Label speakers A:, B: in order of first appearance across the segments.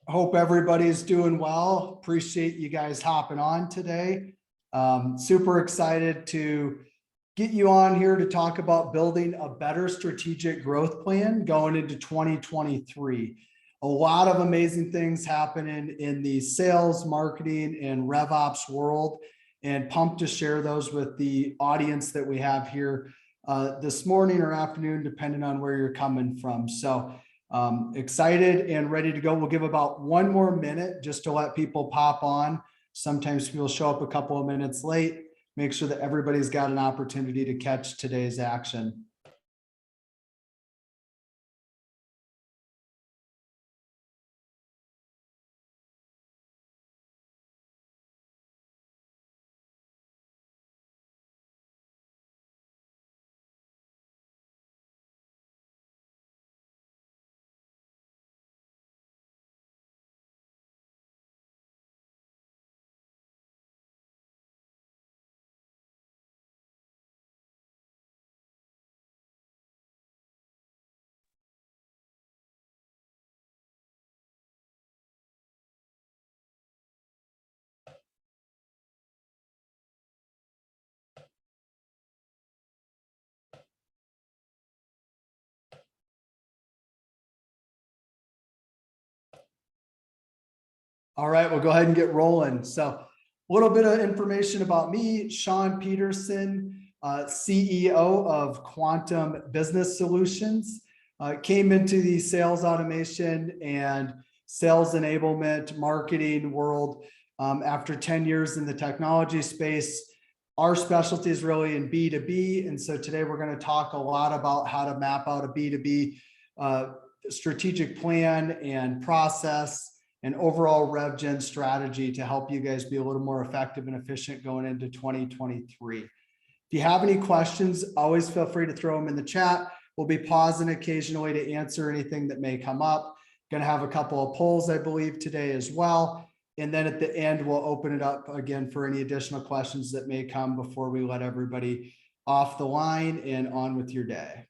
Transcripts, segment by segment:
A: Hope everybody's doing well. Appreciate you guys hopping on today. Super excited to get you on here to talk about building a better strategic growth plan going into 2023. A lot of amazing things happening in the sales, marketing, and RevOps world, and pumped to share those with the audience that we have here this morning or afternoon, depending on where you're coming from. So excited and ready to go. We'll give about one more minute just to let people pop on. Sometimes people show up a couple of minutes late. Make sure that everybody's got an opportunity to catch today's action. All right, we'll go ahead and get rolling. So a little bit of information about me, Shawn.Peterson, CEO of Quantum Business Solutions. Came into the sales automation and sales enablement marketing world after 10 years in the technology space. Our specialty is really in B2B. And so today we're going to talk a lot about how to map out a B2B strategic plan and process and overall rev gen strategy to help you guys be a little more effective and efficient going into 2023. If you have any questions, always feel free to throw them in the chat. We'll be pausing occasionally to answer anything that may come up. Going to have a couple of polls, I believe, today as well. And then at the end, we'll open it up again for any additional questions that may come before we let everybody off the line and on with your day.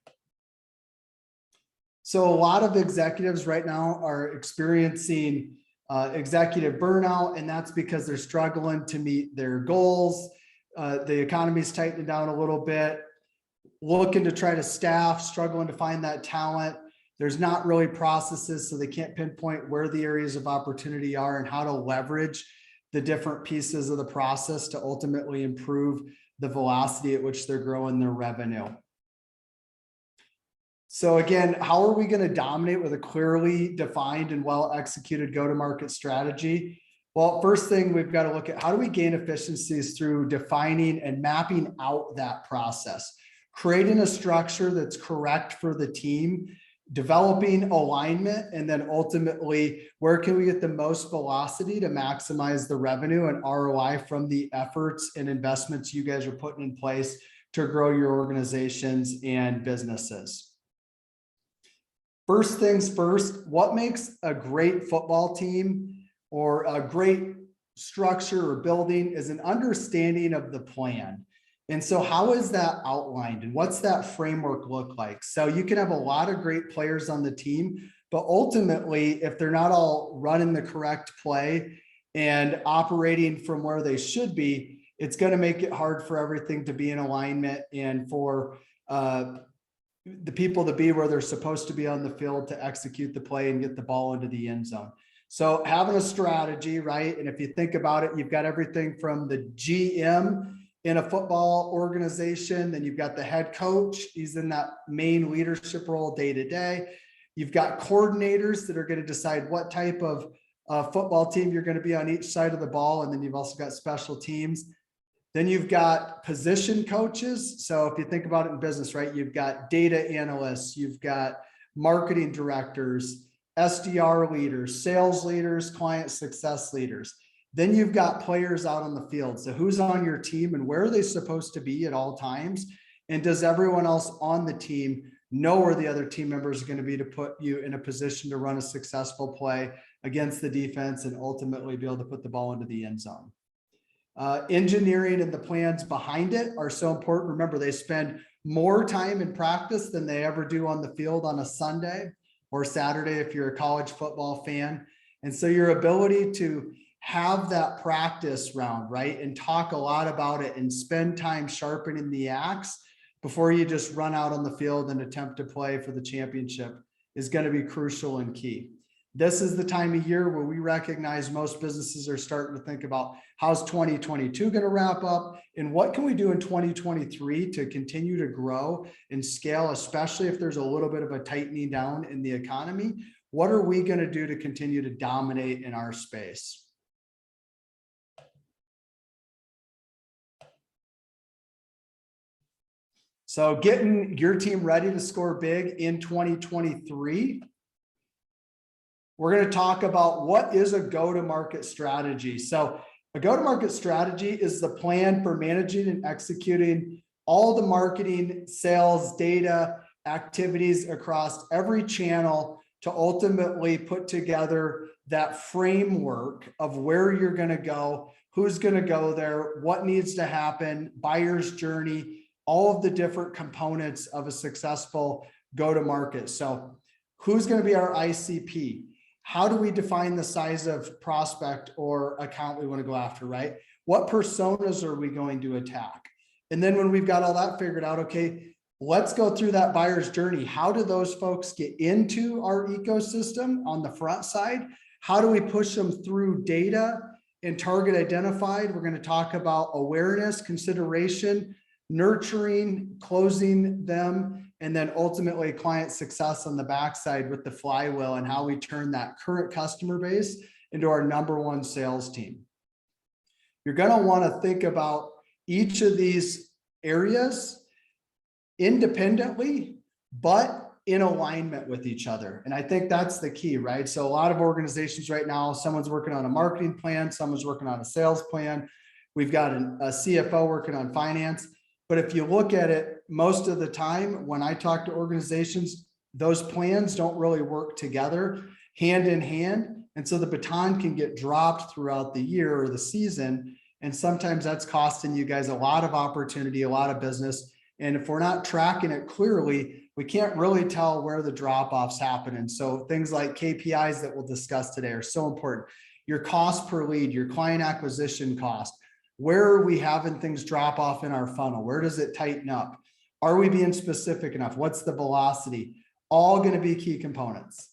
A: So a lot of executives right now are experiencing executive burnout, and that's because they're struggling to meet their goals. The economy's tightening down a little bit, looking to try to staff, struggling to find that talent. There's not really processes, so they can't pinpoint where the areas of opportunity are and how to leverage the different pieces of the process to ultimately improve the velocity at which they're growing their revenue. So again, how are we going to dominate with a clearly defined and well-executed go-to-market strategy? Well, first thing we've got to look at, how do we gain efficiencies through defining and mapping out that process, creating a structure that's correct for the team, developing alignment, and then ultimately, where can we get the most velocity to maximize the revenue and ROI from the efforts and investments you guys are putting in place to grow your organizations and businesses. First things first, what makes a great football team or a great structure or building is an understanding of the plan. And so how is that outlined and what's that framework look like? So you can have a lot of great players on the team, but ultimately, if they're not all running the correct play and operating from where they should be, it's going to make it hard for everything to be in alignment and for the people to be where they're supposed to be on the field to execute the play and get the ball into the end zone. So having a strategy, right? And if you think about it, you've got everything from the GM in a football organization, then you've got the head coach. He's in that main leadership role day to day. You've got coordinators that are going to decide what type of football team you're going to be on each side of the ball. And then you've also got special teams. Then you've got position coaches. So if you think about it in business, right, you've got data analysts, you've got marketing directors, SDR leaders, sales leaders, client success leaders. Then you've got players out on the field. So who's on your team and where are they supposed to be at all times? And does everyone else on the team know where the other team members are going to be to put you in a position to run a successful play against the defense and ultimately be able to put the ball into the end zone? Engineering and the plans behind it are so important. Remember, they spend more time in practice than they ever do on the field on a Sunday or Saturday if you're a college football fan. And so your ability to have that practice round, right? And talk a lot about it and spend time sharpening the axe before you just run out on the field and attempt to play for the championship is going to be crucial and key. This is the time of year where we recognize most businesses are starting to think about how's 2022 going to wrap up and what can we do in 2023 to continue to grow and scale, especially if there's a little bit of a tightening down in the economy. What are we going to do to continue to dominate in our space? So getting your team ready to score big in 2023. We're going to talk about what is a go-to-market strategy. So a go-to-market strategy is the plan for managing and executing all the marketing, sales, data, activities across every channel to ultimately put together that framework of where you're going to go, who's going to go there, what needs to happen, buyer's journey, all of the different components of a successful go-to-market. So who's going to be our ICP? How do we define the size of prospect or account we want to go after, right? What personas are we going to attack? And then when we've got all that figured out, okay, let's go through that buyer's journey. How do those folks get into our ecosystem on the front side? How do we push them through data and target identified? We're going to talk about awareness, consideration, nurturing, closing them, and then ultimately client success on the backside with the flywheel and how we turn that current customer base into our #1 sales team. You're going to want to think about each of these areas independently, but in alignment with each other. And I think that's the key, right? So a lot of organizations right now, someone's working on a marketing plan, someone's working on a sales plan. We've got a CFO working on finance. But if you look at it, most of the time, when I talk to organizations, those plans don't really work together hand in hand. And so the baton can get dropped throughout the year or the season. And sometimes that's costing you guys a lot of opportunity, a lot of business. And if we're not tracking it clearly, we can't really tell where the drop-offs happen. And so things like KPIs that we'll discuss today are so important. Your cost per lead, your client acquisition cost. Where are we having things drop off in our funnel? Where does it tighten up? Are we being specific enough? What's the velocity? All going to be key components.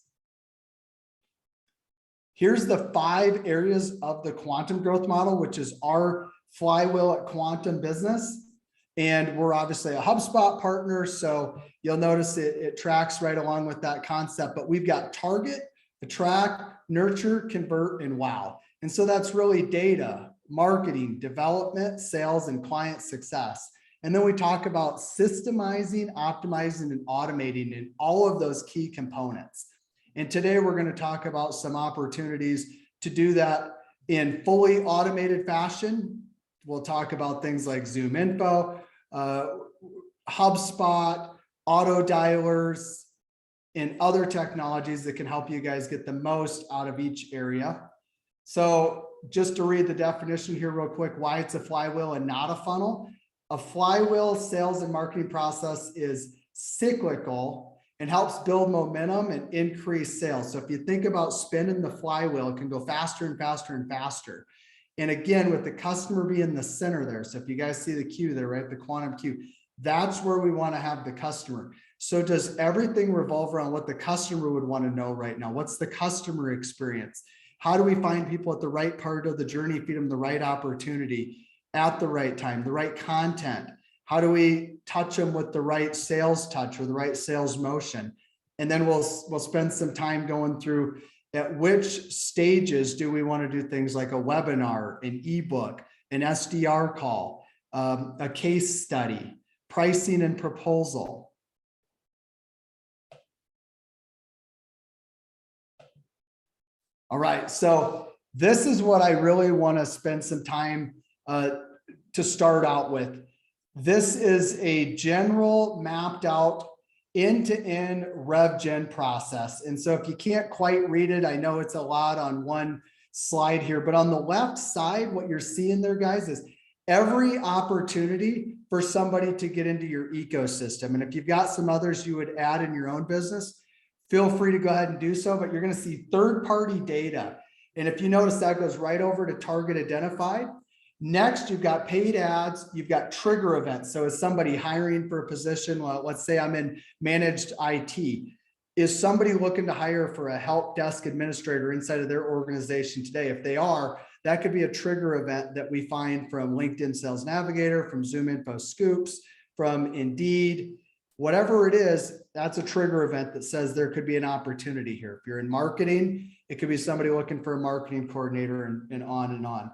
A: Here's the 5 areas of the quantum growth model, which is our flywheel at Quantum Business. And we're obviously a HubSpot partner, so you'll notice it tracks right along with that concept. But we've got target, attract, nurture, convert, and wow. And so that's really data, marketing, development, sales, and client success. And then we talk about systemizing, optimizing, and automating in all of those key components. And today we're going to talk about some opportunities to do that in fully automated fashion. We'll talk about things like Zoom Info, HubSpot, auto dialers, and other technologies that can help you guys get the most out of each area. So just to read the definition here real quick, why it's a flywheel and not a funnel. A flywheel sales and marketing process is cyclical and helps build momentum and increase sales. So if you think about spinning the flywheel, it can go faster and faster and faster. And again, with the customer being the center there. So if you guys see the Q there, right? The quantum Q, that's where we want to have the customer. So does everything revolve around what the customer would want to know right now? What's the customer experience? How do we find people at the right part of the journey, feed them the right opportunity at the right time, the right content? How do we touch them with the right sales touch or the right sales motion? And then we'll spend some time going through at which stages do we want to do things like a webinar, an ebook, an SDR call, a case study, pricing and proposal. All right, so this is what I really want to spend some time to start out with. This is a general mapped out end-to-end rev gen process. And so if you can't quite read it, I know it's a lot on one slide here, but on the left side, what you're seeing there, guys, is every opportunity for somebody to get into your ecosystem. And if you've got some others you would add in your own business, feel free to go ahead and do so, but you're going to see third-party data. And if you notice, that goes right over to target identified. Next, you've got paid ads, you've got trigger events. So is somebody hiring for a position? Well, let's say I'm in managed IT. Is somebody looking to hire for a help desk administrator inside of their organization today? If they are, that could be a trigger event that we find from LinkedIn Sales Navigator, from ZoomInfo Scoops, from Indeed, whatever it is, that's a trigger event that says there could be an opportunity here. If you're in marketing, it could be somebody looking for a marketing coordinator, and on and on.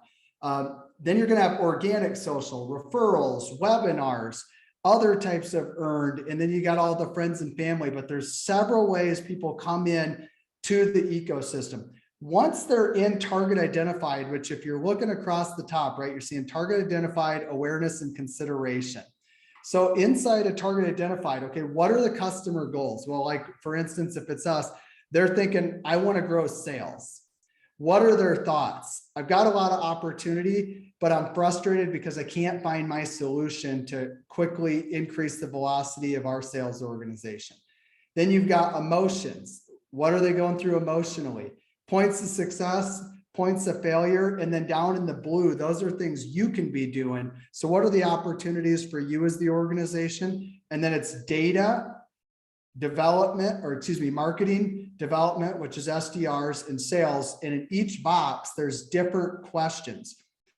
A: Then you're going to have organic social, referrals, webinars, other types of earned, and then you got all the friends and family, but there's several ways people come in to the ecosystem. Once they're in target identified, which if you're looking across the top, right, you're seeing target identified, awareness, and consideration. So inside a target identified, okay, what are the customer goals? Well, like for instance, if it's us, they're thinking, I want to grow sales. What are their thoughts? I've got a lot of opportunity, but I'm frustrated because I can't find my solution to quickly increase the velocity of our sales organization. Then you've got emotions. What are they going through emotionally? Points of success, points of failure, and then down in the blue, those are things you can be doing. So what are the opportunities for you as the organization? And then it's data development, or excuse me, marketing development, which is SDRs, and sales. And in each box, there's different questions.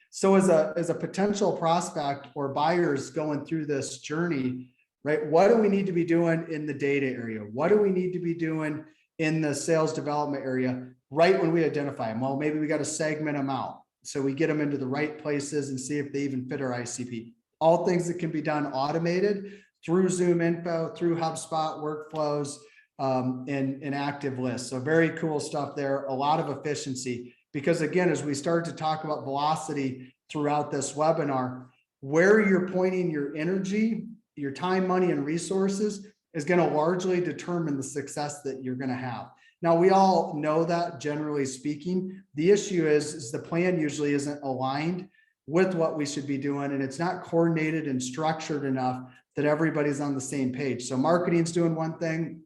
A: So as a potential prospect or buyers going through this journey, right, what do we need to be doing in the data area? What do we need to be doing in the sales development area right when we identify them? Well, maybe we got to segment them out so we get them into the right places and see if they even fit our ICP. All things that can be done automated through ZoomInfo, through HubSpot workflows, and active lists. So very cool stuff there. A lot of efficiency, because again, as we start to talk about velocity throughout this webinar, where you're pointing your energy, your time, money, and resources is going to largely determine the success that you're going to have. Now, we all know that, generally speaking. The issue is the plan usually isn't aligned with what we should be doing, and it's not coordinated and structured enough that everybody's on the same page. So marketing's doing one thing,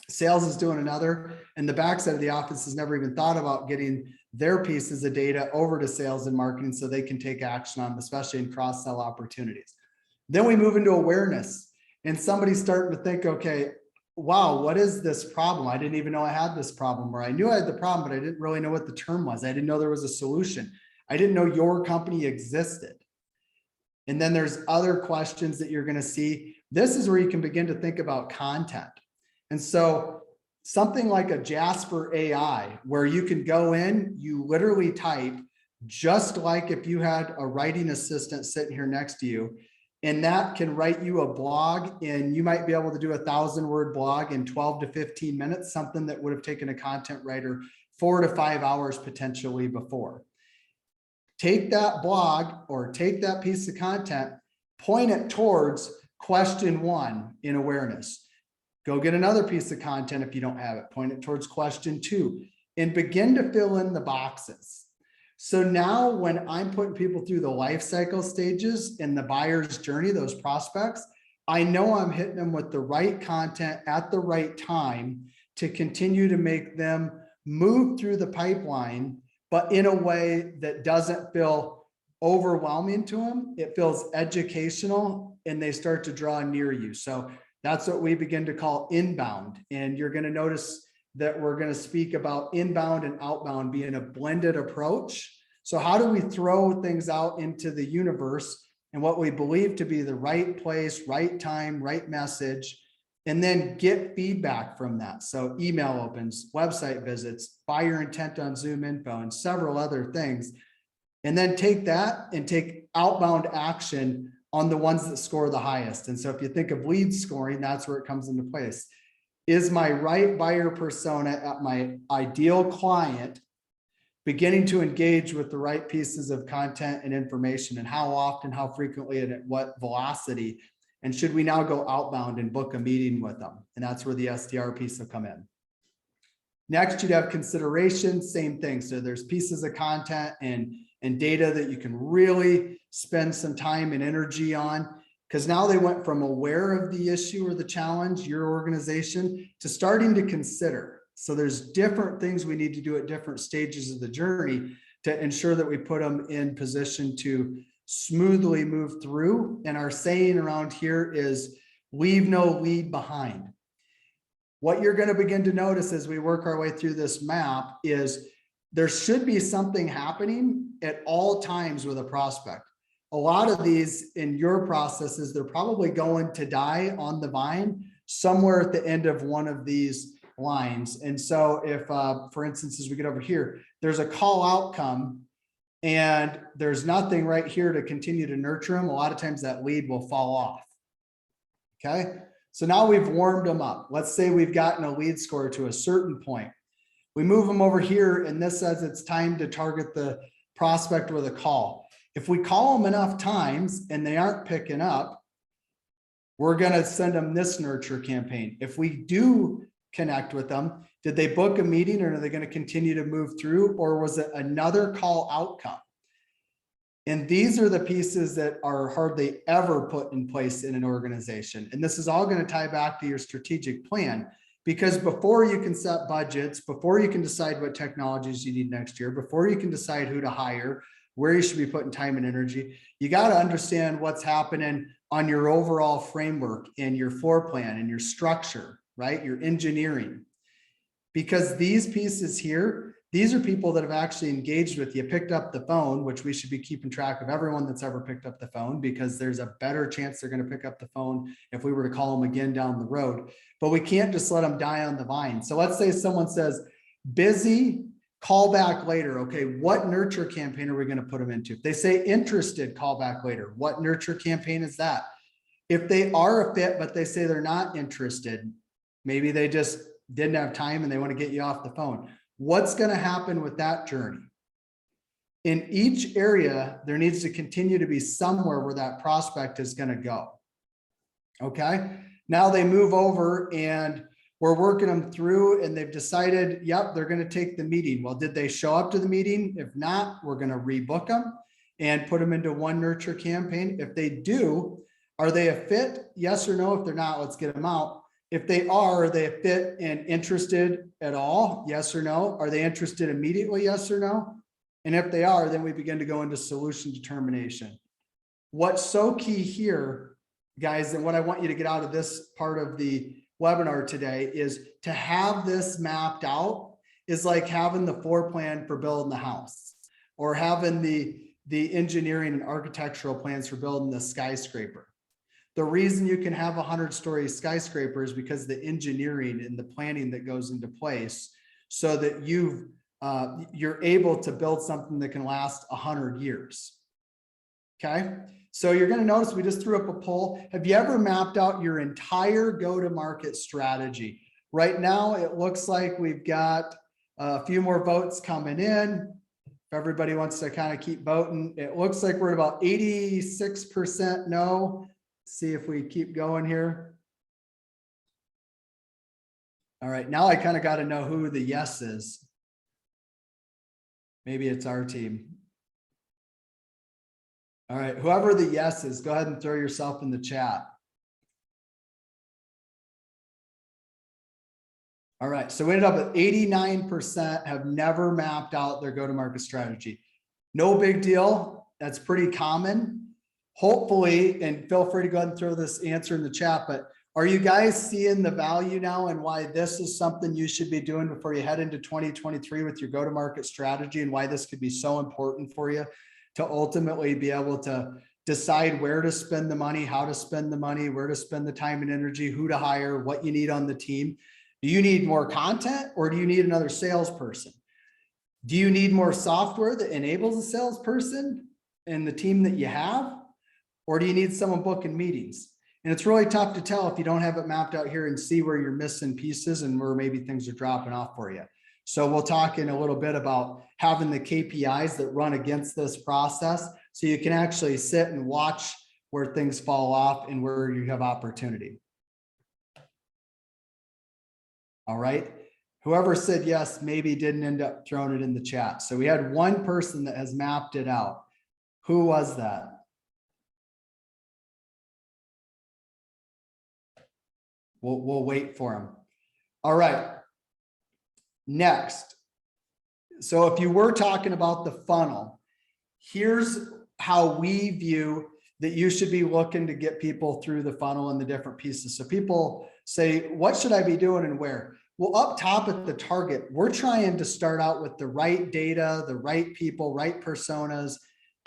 A: sales is doing another, and the backside of the office has never even thought about getting their pieces of data over to sales and marketing so they can take action on them, especially in cross-sell opportunities. Then we move into awareness, and somebody's starting to think, okay, wow, what is this problem? I didn't even know I had this problem, or I knew I had the problem, but I didn't really know what the term was. I didn't know there was a solution. I didn't know your company existed. And then there's other questions that you're going to see. This is where you can begin to think about content. And so something like a Jasper AI, where you can go in, you literally type, just like if you had a writing assistant sitting here next to you, and that can write you a blog, and you might be able to do a 1,000-word blog in 12 to 15 minutes, something that would have taken a content writer 4 to 5 hours potentially before. Take that blog or take that piece of content, point it towards question 1 in awareness. Go get another piece of content if you don't have it, point it towards question 2, and begin to fill in the boxes. So now when I'm putting people through the life cycle stages in the buyer's journey, those prospects, I know I'm hitting them with the right content at the right time to continue to make them move through the pipeline, but in a way that doesn't feel overwhelming to them. It feels educational, and they start to draw near you. So that's what we begin to call inbound. And you're going to notice that we're going to speak about inbound and outbound being a blended approach. So how do we throw things out into the universe and what we believe to be the right place, right time, right message, and then get feedback from that? So email opens, website visits, buyer intent on ZoomInfo, and several other things. And then take that and take outbound action on the ones that score the highest. And so if you think of lead scoring, that's where it comes into place. Is my right buyer persona at my ideal client beginning to engage with the right pieces of content and information, and how often, how frequently, and at what velocity? And should we now go outbound and book a meeting with them? And that's where the SDR piece will come in. Next, you'd have consideration, same thing. So there's pieces of content and data that you can really spend some time and energy on. Because now they went from aware of the issue or the challenge, your organization, to starting to consider. So there's different things we need to do at different stages of the journey to ensure that we put them in position to smoothly move through. And our saying around here is leave no lead behind. What you're going to begin to notice as we work our way through this map is there should be something happening at all times with a prospect. A lot of these in your processes, they're probably going to die on the vine somewhere at the end of one of these lines. And so if, for instance, as we get over here, there's a call outcome and there's nothing right here to continue to nurture them, a lot of times that lead will fall off. Okay. So now we've warmed them up. Let's say we've gotten a lead score to a certain point. We move them over here and this says it's time to target the prospect with a call. If we call them enough times and they aren't picking up, we're going to send them this nurture campaign. If we do connect with them, did they book a meeting or are they going to continue to move through, or was it another call outcome? And these are the pieces that are hardly ever put in place in an organization. And this is all going to tie back to your strategic plan, because before you can set budgets, before you can decide what technologies you need next year, before you can decide who to hire, where you should be putting time and energy, you got to understand what's happening on your overall framework and your floor plan and your structure, right? Your engineering. Because these pieces here, these are people that have actually engaged with you, picked up the phone, which we should be keeping track of everyone that's ever picked up the phone, because there's a better chance they're going to pick up the phone if we were to call them again down the road. But we can't just let them die on the vine. So let's say someone says, busy, call back later. Okay, what nurture campaign are we going to put them into? If they say interested, call back later. What nurture campaign is that? If they are a fit, but they say they're not interested, maybe they just didn't have time and they want to get you off the phone. What's going to happen with that journey? In each area, there needs to continue to be somewhere where that prospect is going to go. Okay, now they move over and we're working them through and they've decided, yep, they're going to take the meeting. Well, did they show up to the meeting? If not, we're going to rebook them and put them into one nurture campaign. If they do, are they a fit? Yes or no? If they're not, let's get them out. If they are they a fit and interested at all? Yes or no? Are they interested immediately? Yes or no? And if they are, then we begin to go into solution determination. What's so key here, guys, and what I want you to get out of this part of the webinar today is to have this mapped out is like having the floor plan for building the house, or having the engineering and architectural plans for building the skyscraper. The reason you can have 100-story skyscraper is because the engineering and the planning that goes into place so that you're able to build something that can last 100 years. Okay. So you're going to notice we just threw up a poll. Have you ever mapped out your entire go-to-market strategy? Right now, it looks like we've got a few more votes coming in. If everybody wants to kind of keep voting, it looks like we're at about 86% no. See if we keep going here. All right, now I kind of got to know who the yes is. Maybe it's our team. All right, whoever the yes is, go ahead and throw yourself in the chat. All right, so we ended up at 89% have never mapped out their go-to-market strategy. No big deal. That's pretty common. Hopefully, and feel free to go ahead and throw this answer in the chat, but are you guys seeing the value now and why this is something you should be doing before you head into 2023 with your go-to-market strategy, and why this could be so important for you to ultimately be able to decide where to spend the money, how to spend the money, where to spend the time and energy, who to hire, what you need on the team? Do you need more content, or do you need another salesperson? Do you need more software that enables a salesperson and the team that you have? Or do you need someone booking meetings? And it's really tough to tell if you don't have it mapped out here and see where you're missing pieces and where maybe things are dropping off for you. So we'll talk in a little bit about having the KPIs that run against this process, so you can actually sit and watch where things fall off and where you have opportunity. All right. Whoever said yes, maybe didn't end up throwing it in the chat. So we had one person that has mapped it out. Who was that? we'll wait for them. All right. Next. So if you were talking about the funnel, here's how we view that you should be looking to get people through the funnel and the different pieces. So people say, what should I be doing and where? Well, up top at the target, we're trying to start out with the right data, the right people, right personas,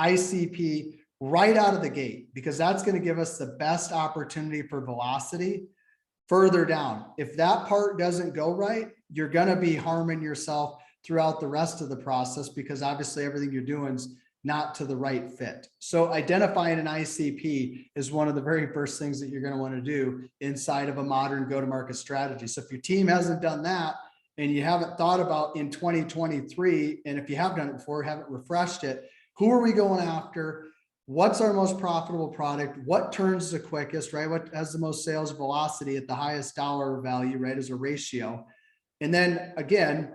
A: ICP, right out of the gate, because that's going to give us the best opportunity for velocity further down. If that part doesn't go right, you're going to be harming yourself throughout the rest of the process, because obviously everything you're doing is not to the right fit. So identifying an ICP is one of the very first things that you're going to want to do inside of a modern go-to-market strategy. So if your team hasn't done that and you haven't thought about in 2023, and if you have done it before, haven't refreshed it, who are we going after? What's our most profitable product? What turns the quickest, right? What has the most sales velocity at the highest dollar value, right, as a ratio? And then again,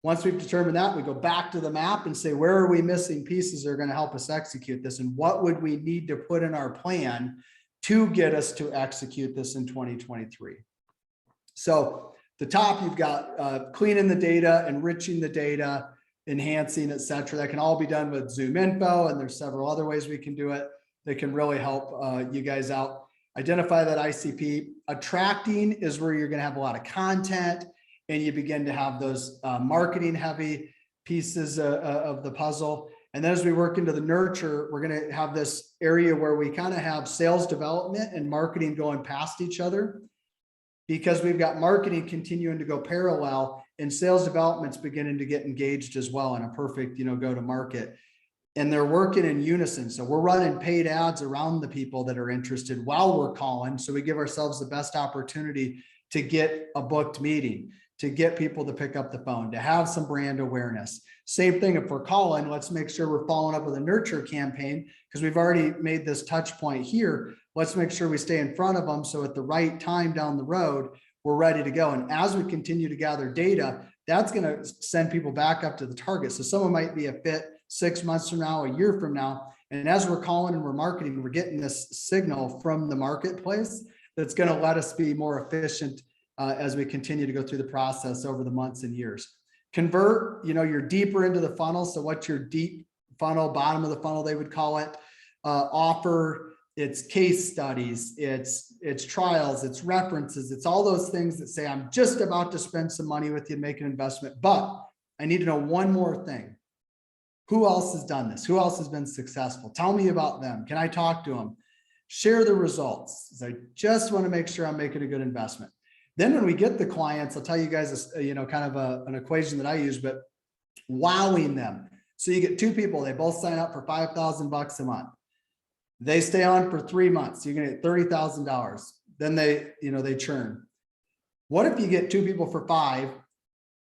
A: once we've determined that, we go back to the map and say, where are we missing pieces that are going to help us execute this? And what would we need to put in our plan to get us to execute this in 2023? So the top, you've got cleaning the data, enriching the data, enhancing, et cetera. That can all be done with Zoom Info. And there's several other ways we can do it that can really help you guys out. Identify that ICP. Attracting is where you're going to have a lot of content, and you begin to have those marketing heavy pieces of the puzzle. And then as we work into the nurture, we're going to have this area where we kind of have sales development and marketing going past each other, because we've got marketing continuing to go parallel and sales development's beginning to get engaged as well in a perfect, go to market. And they're working in unison. So we're running paid ads around the people that are interested while we're calling. So we give ourselves the best opportunity to get a booked meeting, to get people to pick up the phone, to have some brand awareness. Same thing if we're calling, let's make sure we're following up with a nurture campaign, because we've already made this touch point here. Let's make sure we stay in front of them, so at the right time down the road, we're ready to go. And as we continue to gather data, that's going to send people back up to the target. So someone might be a fit 6 months from now, a year from now. And as we're calling and we're marketing, we're getting this signal from the marketplace that's going to let us be more efficient as we continue to go through the process over the months and years. Convert, you're deeper into the funnel. So what's your deep funnel, bottom of the funnel, they would call it. Offer, it's case studies, it's trials, it's references, it's all those things that say, I'm just about to spend some money with you and make an investment, but I need to know one more thing. Who else has done this? Who else has been successful? Tell me about them. Can I talk to them? Share the results. So I just want to make sure I'm making a good investment. Then when we get the clients, I'll tell you guys, kind of an equation that I use, but wowing them. So you get two people, they both sign up for $5,000 a month. They stay on for 3 months. You're going to get $30,000. Then they churn. What if you get two people for 5,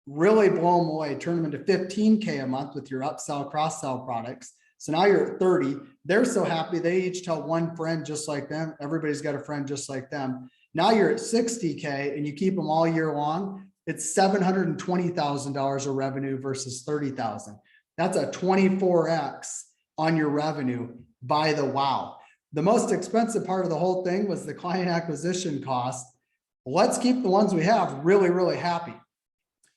A: really blow them away, turn them into 15K a month with your upsell, cross-sell products. So now you're at 30. They're so happy. They each tell one friend just like them. Everybody's got a friend just like them. Now you're at 60K and you keep them all year long. It's $720,000 of revenue versus 30,000. That's a 24X on your revenue by the wow. The most expensive part of the whole thing was the client acquisition cost. Let's keep the ones we have really, really happy.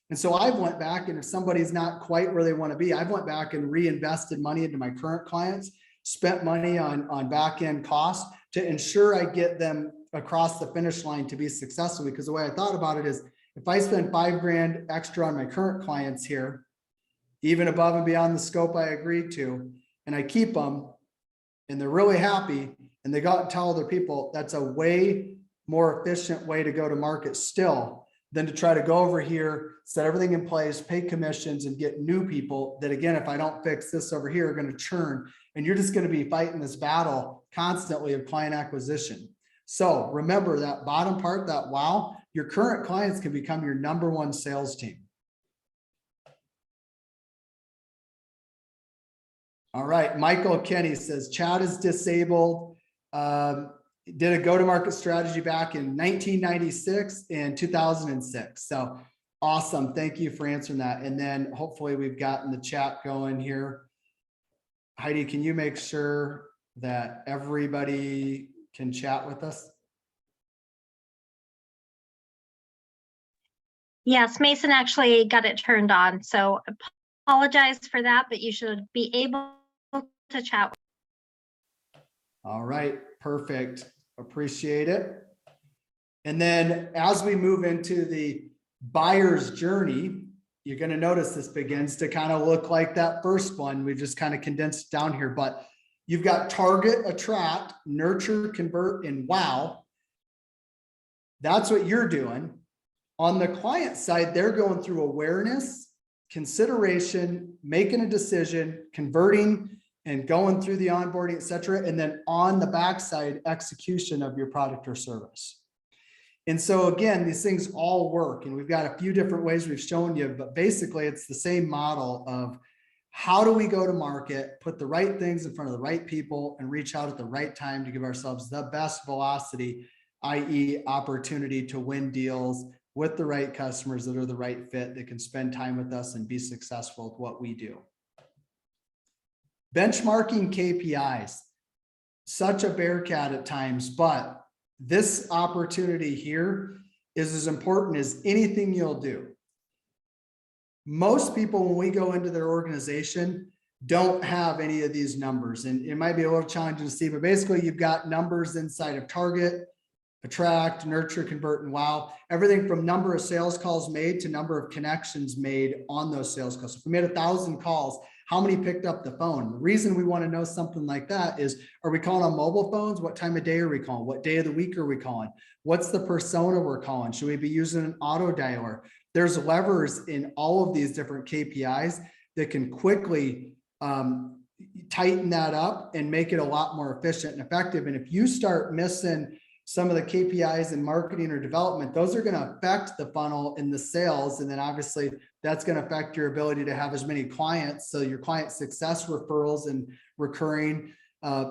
A: And so I've went back, and if somebody's not quite where they want to be, I've went back and reinvested money into my current clients, spent money on back end costs to ensure I get them across the finish line to be successful. Because the way I thought about it is, if I spend $5,000 extra on my current clients here, even above and beyond the scope I agreed to, and I keep them and they're really happy, and they go out and tell other people, that's a way more efficient way to go to market still than to try to go over here, set everything in place, pay commissions, and get new people that, again, if I don't fix this over here, are going to churn. And you're just going to be fighting this battle constantly of client acquisition. So remember that bottom part, that wow, your current clients can become your number one sales team. All right, Michael Kenny says, chat is disabled. Did a go-to-market strategy back in 1996 and 2006. So awesome. Thank you for answering that. And then hopefully we've gotten the chat going here. Heidi, can you make sure that everybody can chat with us?
B: Yes, Mason actually got it turned on, so apologize for that, but you should be able to chat.
A: All right, perfect. Appreciate it. And then as we move into the buyer's journey, you're going to notice this begins to kind of look like that first one. We've just kind of condensed down here, but you've got target, attract, nurture, convert, and wow. That's what you're doing. On the client side, they're going through awareness, consideration, making a decision, converting, and going through the onboarding, et cetera. And then on the backside, execution of your product or service. And so again, these things all work, and we've got a few different ways we've shown you, but basically it's the same model of how do we go to market, put the right things in front of the right people, and reach out at the right time to give ourselves the best velocity, i.e. opportunity to win deals with the right customers that are the right fit, that can spend time with us and be successful with what we do. Benchmarking KPIs, such a bear cat at times, but this opportunity here is as important as anything you'll do. Most people, when we go into their organization, don't have any of these numbers, and it might be a little challenging to see, but basically you've got numbers inside of target, attract, nurture, convert, and wow. Everything from number of sales calls made to number of connections made on those sales calls. So if we made 1,000 calls, how many picked up the phone? The reason we want to know something like that is, are we calling on mobile phones? What time of day are we calling? What day of the week are we calling? What's the persona we're calling? Should we be using an auto dialer? There's levers in all of these different KPIs that can quickly tighten that up and make it a lot more efficient and effective. And if you start missing some of the KPIs in marketing or development, those are going to affect the funnel and the sales. And then obviously that's going to affect your ability to have as many clients. So your client success referrals and recurring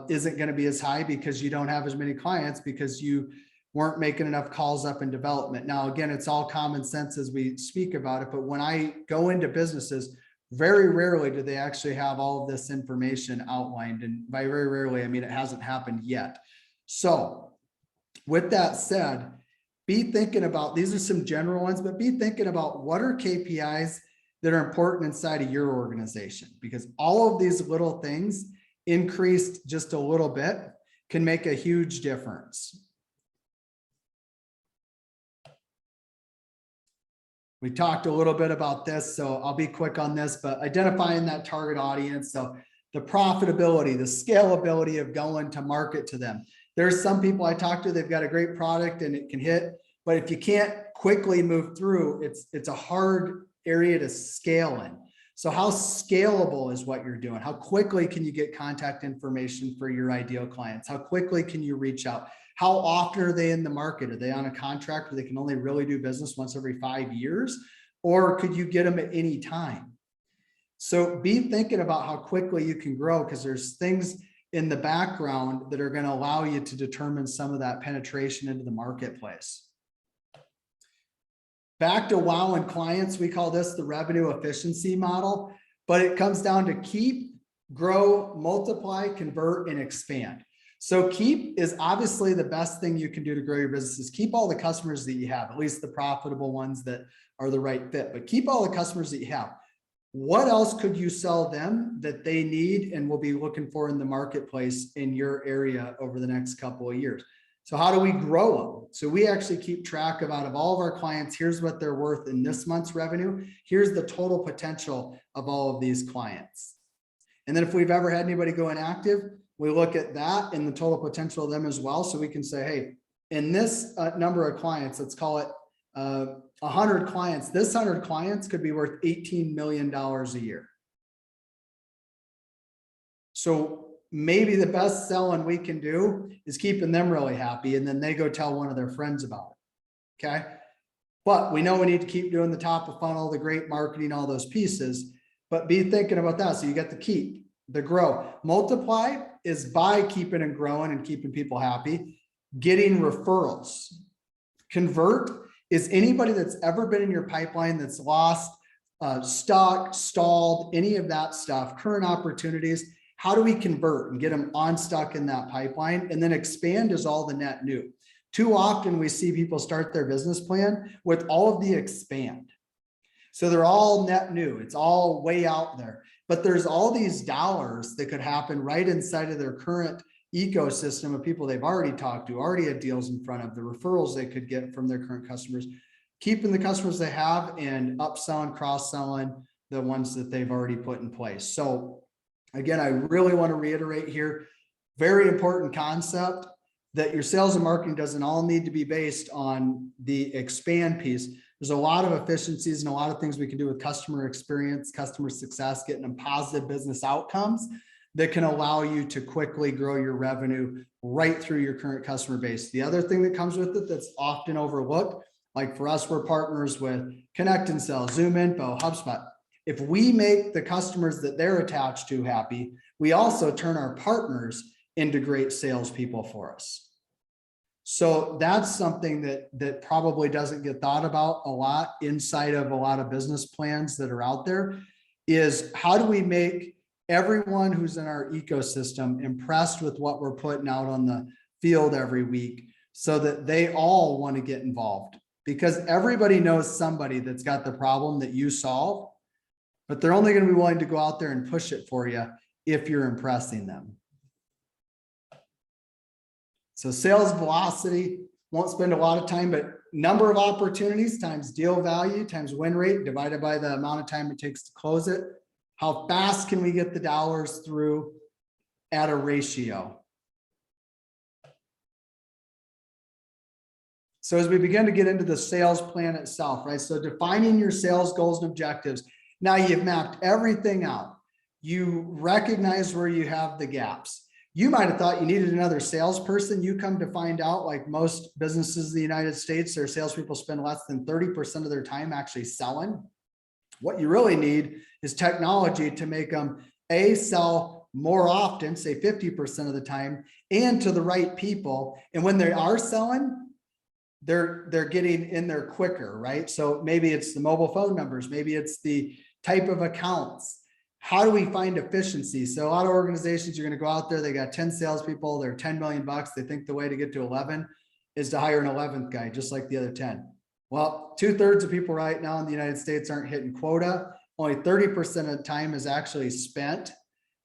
A: isn't going to be as high because you don't have as many clients because you weren't making enough calls up in development. Now, again, it's all common sense as we speak about it, but when I go into businesses, very rarely do they actually have all of this information outlined. And by very rarely, I mean, it hasn't happened yet. So with that said, be thinking about, these are some general ones, but be thinking about what are KPIs that are important inside of your organization, because all of these little things increased just a little bit can make a huge difference. We talked a little bit about this, so I'll be quick on this, but identifying that target audience. So the profitability, the scalability of going to market to them. There's some people I talk to, they've got a great product and it can hit, but if you can't quickly move through, it's a hard area to scale in. So how scalable is what you're doing? How quickly can you get contact information for your ideal clients? How quickly can you reach out? How often are they in the market? Are they on a contract where they can only really do business once every 5 years? Or could you get them at any time? So be thinking about how quickly you can grow, because there's things in the background that are going to allow you to determine some of that penetration into the marketplace. Back to wow and clients, we call this the revenue efficiency model, but it comes down to keep, grow, multiply, convert, and expand. So keep is obviously the best thing you can do to grow your business, is keep all the customers that you have, at least the profitable ones that are the right fit, but keep all the customers that you have. What else could you sell them that they need and will be looking for in the marketplace in your area over the next couple of years? So how do we grow them? So we actually keep track of, out of all of our clients, here's what they're worth in this month's revenue. Here's the total potential of all of these clients. And then if we've ever had anybody go inactive, we look at that and the total potential of them as well. So we can say, hey, in this number of clients, let's call it 100 clients, this 100 clients could be worth $18 million a year. So maybe the best selling we can do is keeping them really happy, and then they go tell one of their friends about it. Okay. But we know we need to keep doing the top of funnel, the great marketing, all those pieces, but be thinking about that. So you got the keep, the grow. Multiply is by keeping and growing and keeping people happy, getting referrals. Convert is anybody that's ever been in your pipeline that's lost, stuck, stalled, any of that stuff, current opportunities. How do we convert and get them unstuck in that pipeline? And then expand is all the net new. Too often we see people start their business plan with all of the expand. So they're all net new. It's all way out there, but there's all these dollars that could happen right inside of their current ecosystem of people they've already talked to, already had deals in front of, the referrals they could get from their current customers, keeping the customers they have and upselling, cross-selling the ones that they've already put in place. So again, I really want to reiterate here, very important concept, that your sales and marketing doesn't all need to be based on the expand piece. There's a lot of efficiencies and a lot of things we can do with customer experience, customer success, getting them positive business outcomes that can allow you to quickly grow your revenue right through your current customer base. The other thing that comes with it that's often overlooked, like for us, we're partners with Connect and Sell, Zoom Info, HubSpot. If we make the customers that they're attached to happy, we also turn our partners into great salespeople for us. So that's something that probably doesn't get thought about a lot inside of a lot of business plans that are out there, is how do we make everyone who's in our ecosystem impressed with what we're putting out on the field every week so that they all want to get involved, because everybody knows somebody that's got the problem that you solve, but they're only going to be willing to go out there and push it for you if you're impressing them. So sales velocity, won't spend a lot of time, but number of opportunities times deal value times win rate divided by the amount of time it takes to close it. How fast can we get the dollars through at a ratio? So as we begin to get into the sales plan itself, right? So defining your sales goals and objectives. Now you've mapped everything out. You recognize where you have the gaps. You might have thought you needed another salesperson. You come to find out, like most businesses in the United States, their salespeople spend less than 30% of their time actually selling. What you really need is technology to make them sell more often, say 50% of the time, and to the right people. And when they are selling, they're getting in there quicker, right? So maybe it's the mobile phone numbers, maybe it's the type of accounts. How do we find efficiency? So a lot of organizations, you're going to go out there, they got 10 salespeople, they're 10 million bucks. They think the way to get to 11 is to hire an 11th guy, just like the other 10. Well, 2/3 of people right now in the United States aren't hitting quota. Only 30% of the time is actually spent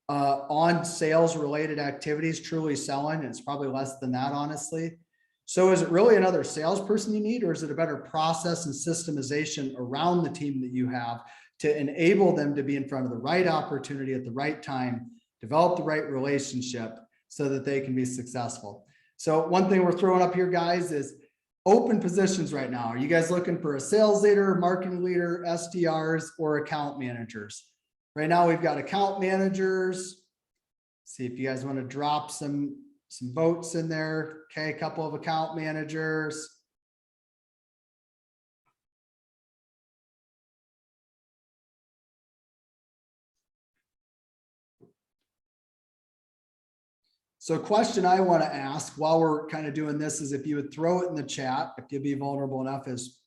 A: on sales related activities, truly selling. It's probably less than that, honestly. So is it really another salesperson you need, or is it a better process and systemization around the team that you have to enable them to be in front of the right opportunity at the right time, develop the right relationship so that they can be successful? So one thing we're throwing up here, guys, is open positions right now. Are you guys looking for a sales leader, marketing leader, SDRs, or account managers? Right now we've got account managers. See if you guys want to drop some votes in there. Okay, a couple of account managers. So a question I want to ask while we're kind of doing this is, if you would throw it in the chat, if you'd be vulnerable enough, is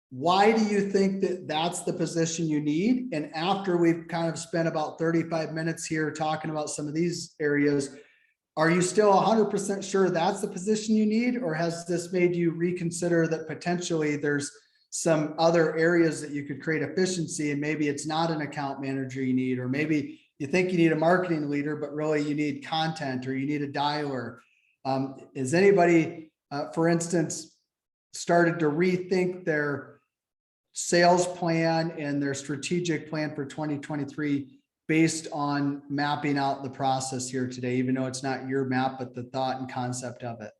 A: why do you think that that's the position you need? And after we've kind of spent about 35 minutes here talking about some of these areas, are you still 100% sure that's the position you need? Or has this made you reconsider that potentially there's some other areas that you could create efficiency, and maybe it's not an account manager you need, or maybe you think you need a marketing leader, but really you need content, or you need a dialer? Is anybody, for instance, started to rethink their sales plan and their strategic plan for 2023 based on mapping out the process here today, even though it's not your map, but the thought and concept of it?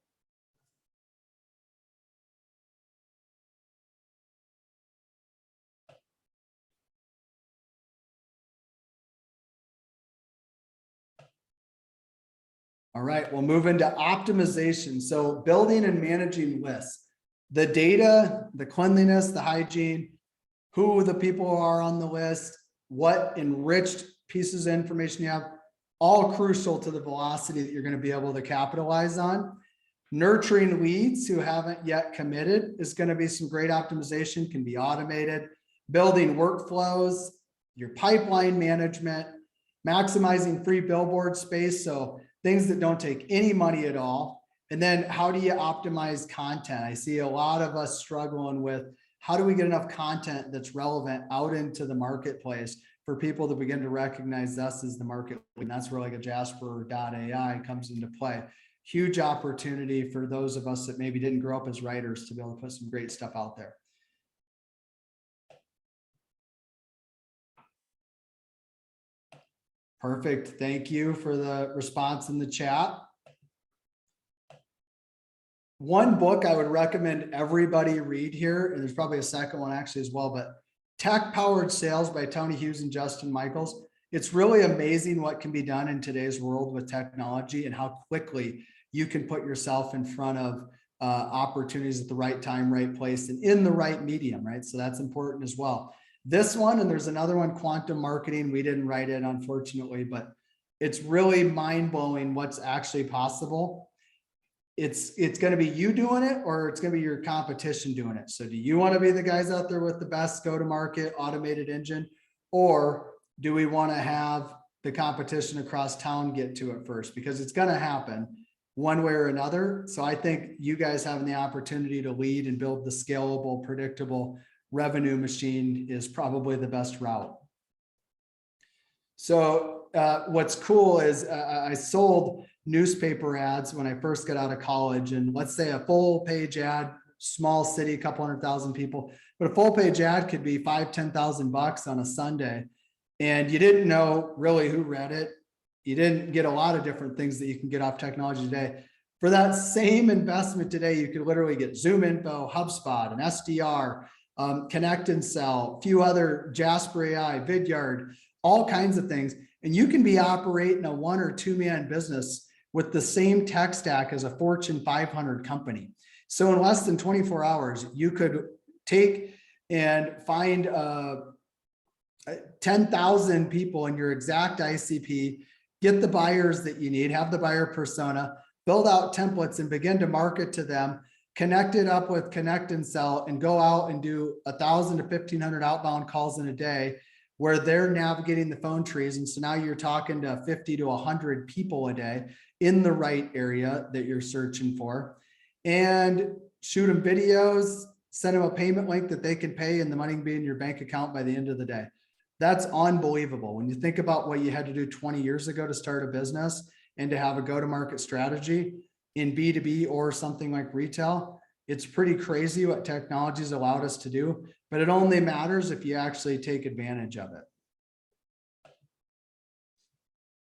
A: All right, we'll move into optimization. So building and managing lists, the data, the cleanliness, the hygiene, who the people are on the list, what enriched pieces of information you have, all crucial to the velocity that you're going to be able to capitalize on. Nurturing leads who haven't yet committed is going to be some great optimization, can be automated. Building workflows, your pipeline management, maximizing free billboard space, so things that don't take any money at all. And then how do you optimize content? I see a lot of us struggling with how do we get enough content that's relevant out into the marketplace for people to begin to recognize us as the market. And that's where like a Jasper.ai comes into play. Huge opportunity for those of us that maybe didn't grow up as writers to be able to put some great stuff out there. Perfect. Thank you for the response in the chat. One book I would recommend everybody read here, and there's probably a second one actually as well, but Tech Powered Sales by Tony Hughes and Justin Michaels. It's really amazing what can be done in today's world with technology and how quickly you can put yourself in front of opportunities at the right time, right place, and in the right medium, right? So that's important as well. This one, and there's another one, Quantum Marketing. We didn't write it, unfortunately, but it's really mind-blowing what's actually possible. It's going to be you doing it, or it's going to be your competition doing it. So do you want to be the guys out there with the best go-to-market automated engine, or do we want to have the competition across town get to it first? Because it's going to happen one way or another. So I think you guys having the opportunity to lead and build the scalable, predictable revenue machine is probably the best route. So what's cool is I sold newspaper ads when I first got out of college, and let's say a full page ad, small city, a couple 100,000 people, but a full page ad could be $5,000-$10,000 on a Sunday. And you didn't know really who read it. You didn't get a lot of different things that you can get off technology today. For that same investment today, you could literally get Zoom Info, HubSpot, an SDR, Connect and Sell, a few other Jasper AI, Vidyard, all kinds of things. And you can be operating a 1 or 2 man business with the same tech stack as a Fortune 500 company. So in less than 24 hours, you could take and find 10,000 people in your exact ICP, get the buyers that you need, have the buyer persona, build out templates and begin to market to them, connect it up with Connect and Sell, and go out and do 1,000 to 1,500 outbound calls in a day where they're navigating the phone trees. And so now you're talking to 50 to 100 people a day in the right area that you're searching for, and shoot them videos, send them a payment link that they can pay, and the money can be in your bank account by the end of the day. That's unbelievable. When you think about what you had to do 20 years ago to start a business and to have a go-to-market strategy in B2B or something like retail, it's pretty crazy what technology's allowed us to do, but it only matters if you actually take advantage of it.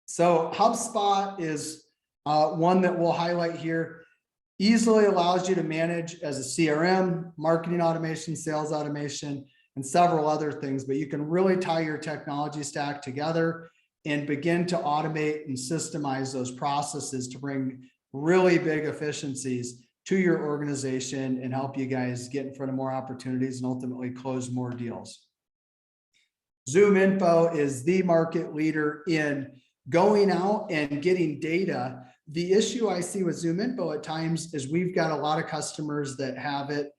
A: So HubSpot is one that we'll highlight here. Easily allows you to manage as a CRM, marketing automation, sales automation, and several other things, but you can really tie your technology stack together and begin to automate and systemize those processes to bring really big efficiencies to your organization and help you guys get in front of more opportunities and ultimately close more deals. Zoom Info is the market leader in going out and getting data. The issue I see with Zoom Info at times is we've got a lot of customers that have it,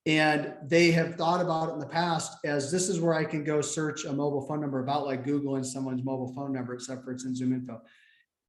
A: and they have thought about it in the past as this is where I can go search a mobile phone number, about like Googling someone's mobile phone number, except for it's in Zoom Info.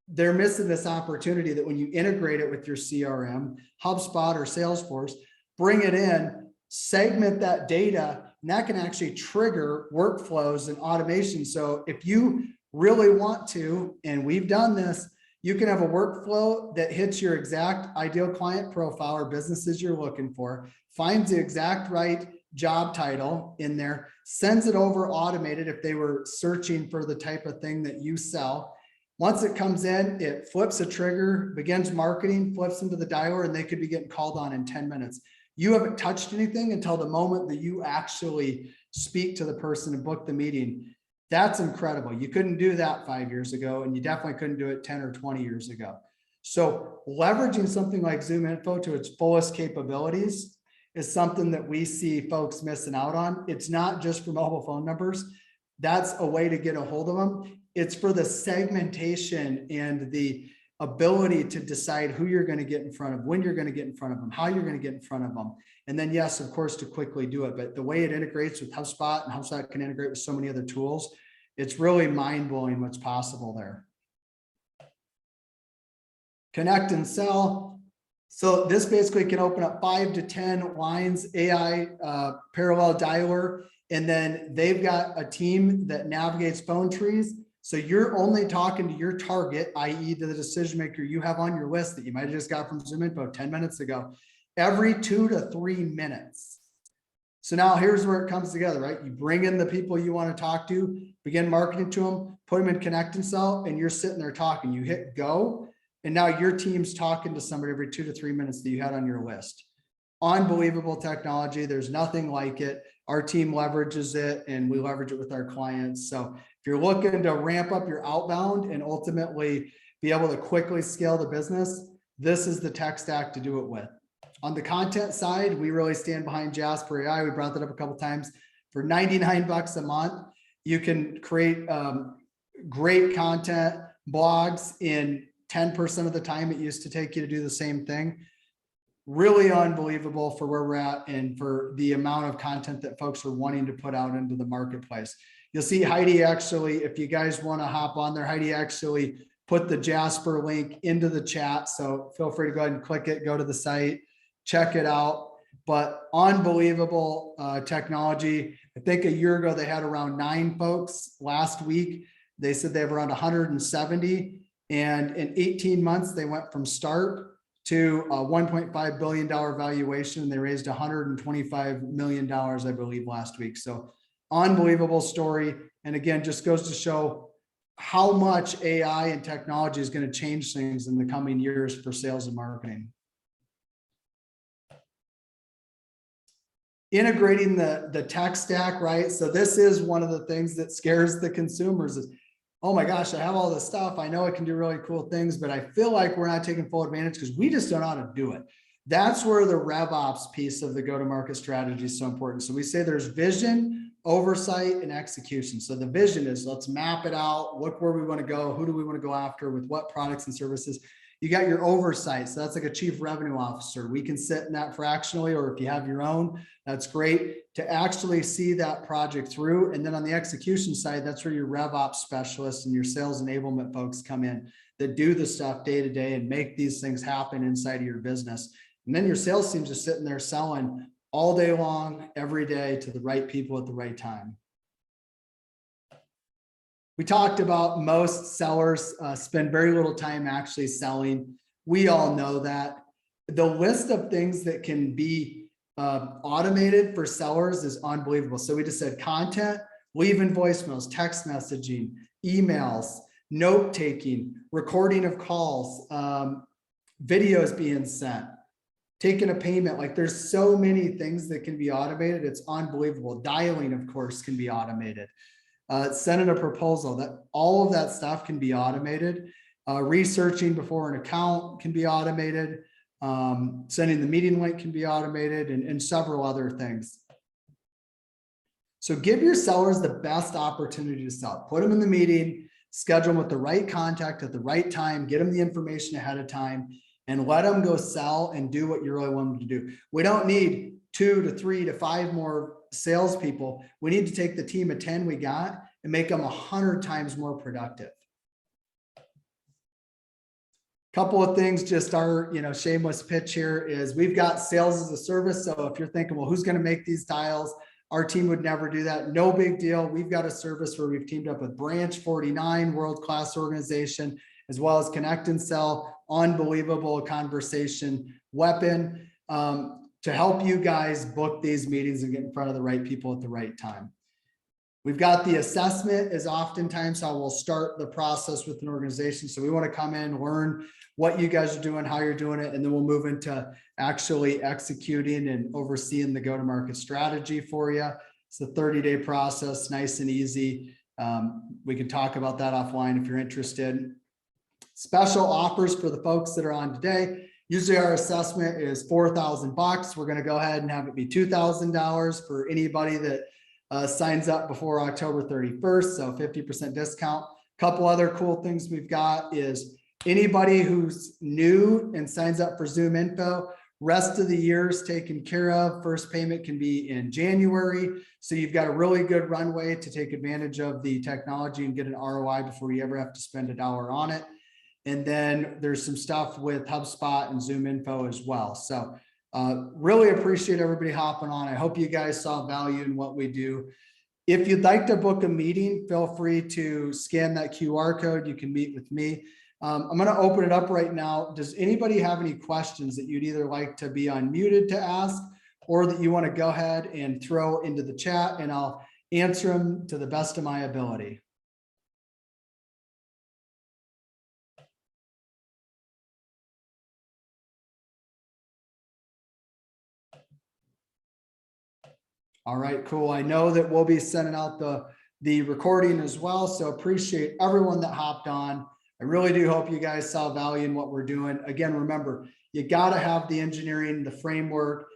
A: They're missing this opportunity that when you integrate it with your CRM, HubSpot or Salesforce, bring it in, segment that data, and that can actually trigger workflows and automation. So if you really want to, and we've done this, you can have a workflow that hits your exact ideal client profile or businesses you're looking for, finds the exact right job title in there, sends it over automated if they were searching for the type of thing that you sell. Once it comes in, it flips a trigger, begins marketing, flips into the dialer, and they could be getting called on in 10 minutes. You haven't touched anything until the moment that you actually speak to the person and book the meeting. That's incredible. You couldn't do that 5 years ago, and you definitely couldn't do it 10 or 20 years ago. So leveraging something like Zoom Info to its fullest capabilities is something that we see folks missing out on. It's not just for mobile phone numbers. That's a way to get a hold of them. It's for the segmentation and the ability to decide who you're going to get in front of, when you're going to get in front of them, how you're going to get in front of them. And then, yes, of course, to quickly do it. But the way it integrates with HubSpot, and HubSpot can integrate with so many other tools, it's really mind-blowing what's possible there. Connect and Sell. So this basically can open up 5 to 10 lines, AI parallel dialer, and then they've got a team that navigates phone trees. So you're only talking to your target, i.e. to the decision maker you have on your list that you might have just got from Zoom Info 10 minutes ago, every 2 to 3 minutes. So now here's where it comes together, right? You bring in the people you want to talk to, begin marketing to them, put them in Connect and Sell, and you're sitting there talking. You hit go, and now your team's talking to somebody every 2 to 3 minutes that you had on your list. Unbelievable technology. There's nothing like it. Our team leverages it, and we leverage it with our clients. So if you're looking to ramp up your outbound and ultimately be able to quickly scale the business, this is the tech stack to do it with. On the content side, we really stand behind Jasper AI. We brought that up a couple of times. For 99 bucks a month, you can create great content, blogs in 10% of the time it used to take you to do the same thing. Really unbelievable for where we're at and for the amount of content that folks are wanting to put out into the marketplace. You'll see Heidi actually, if you guys want to hop on there, Heidi actually put the Jasper link into the chat. So feel free to go ahead and click it, go to the site, check it out. But unbelievable technology. I think a year ago, they had around 9 folks. Last week, they said they have around 170. And in 18 months, they went from start to a $1.5 billion valuation. They raised $125 million, I believe, last week. So unbelievable story. And again, just goes to show how much AI and technology is going to change things in the coming years for sales and marketing. Integrating the tech stack, right? So this is one of the things that scares the consumers is, oh my gosh, I have all this stuff. I know it can do really cool things, but I feel like we're not taking full advantage because we just don't know how to do it. That's where the RevOps piece of the go-to-market strategy is so important. So we say there's vision, oversight, and execution. So the vision is let's map it out, look where we want to go, who do we want to go after with what products and services. You got your oversight. So that's like a chief revenue officer. We can sit in that fractionally, or if you have your own, that's great to actually see that project through. And then on the execution side, that's where your RevOps specialists and your sales enablement folks come in that do the stuff day to day and make these things happen inside of your business. And then your sales teams are sitting there selling all day long, every day to the right people at the right time. We talked about most sellers spend very little time actually selling. We all know that. The list of things that can be automated for sellers is unbelievable. So we just said content, leaving voicemails, text messaging, emails, note taking, recording of calls, videos being sent, taking a payment. Like there's so many things that can be automated. It's unbelievable. Dialing, of course, can be automated. Sending a proposal, that all of that stuff can be automated. Researching before an account can be automated. Sending the meeting link can be automated, and several other things. So give your sellers the best opportunity to sell. Put them in the meeting, schedule them with the right contact at the right time, get them the information ahead of time, and let them go sell and do what you really want them to do. We don't need 2 to 3 to 5 more salespeople. We need to take the team of 10 we got and make them 100 times more productive. Couple of things, just our shameless pitch here is we've got sales as a service. So if you're thinking, well, who's going to make these dials? Our team would never do that. No big deal. We've got a service where we've teamed up with Branch 49, world-class organization, as well as Connect and Sell, unbelievable conversation weapon to help you guys book these meetings and get in front of the right people at the right time. We've got the assessment is oftentimes how we'll start the process with an organization. So we want to come in, learn what you guys are doing, how you're doing it, and then we'll move into actually executing and overseeing the go-to-market strategy for you. It's a 30-day process, nice and easy. We can talk about that offline if you're interested. Special offers for the folks that are on today. Usually our assessment is $4,000. We're going to go ahead and have it be $2,000 for anybody that signs up before October 31st. So 50% discount. Couple other cool things we've got is anybody who's new and signs up for Zoom Info, rest of the year is taken care of. First payment can be in January. So you've got a really good runway to take advantage of the technology and get an ROI before you ever have to spend $1 on it. And then there's some stuff with HubSpot and Zoom info as well. So really appreciate everybody hopping on. I hope you guys saw value in what we do. If you'd like to book a meeting, feel free to scan that QR code. You can meet with me. I'm going to open it up right now. Does anybody have any questions that you'd either like to be unmuted to ask, or that you want to go ahead and throw into the chat, and I'll answer them to the best of my ability? All right, cool. I know that we'll be sending out the recording as well. So appreciate everyone that hopped on. I really do hope you guys saw value in what we're doing. Again, remember, you got to have the engineering, the framework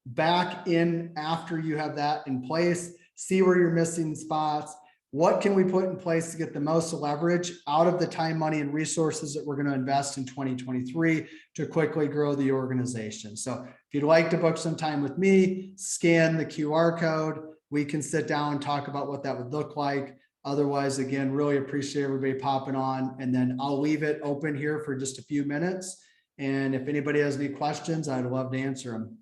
A: back in after you have that in place. See where you're missing spots. What can we put in place to get the most leverage out of the time, money, and resources that we're going to invest in 2023 to quickly grow the organization? So if you'd like to book some time with me, scan the QR code. We can sit down and talk about what that would look like. Otherwise, again, really appreciate everybody popping on, and then I'll leave it open here for just a few minutes. And if anybody has any questions, I'd love to answer them.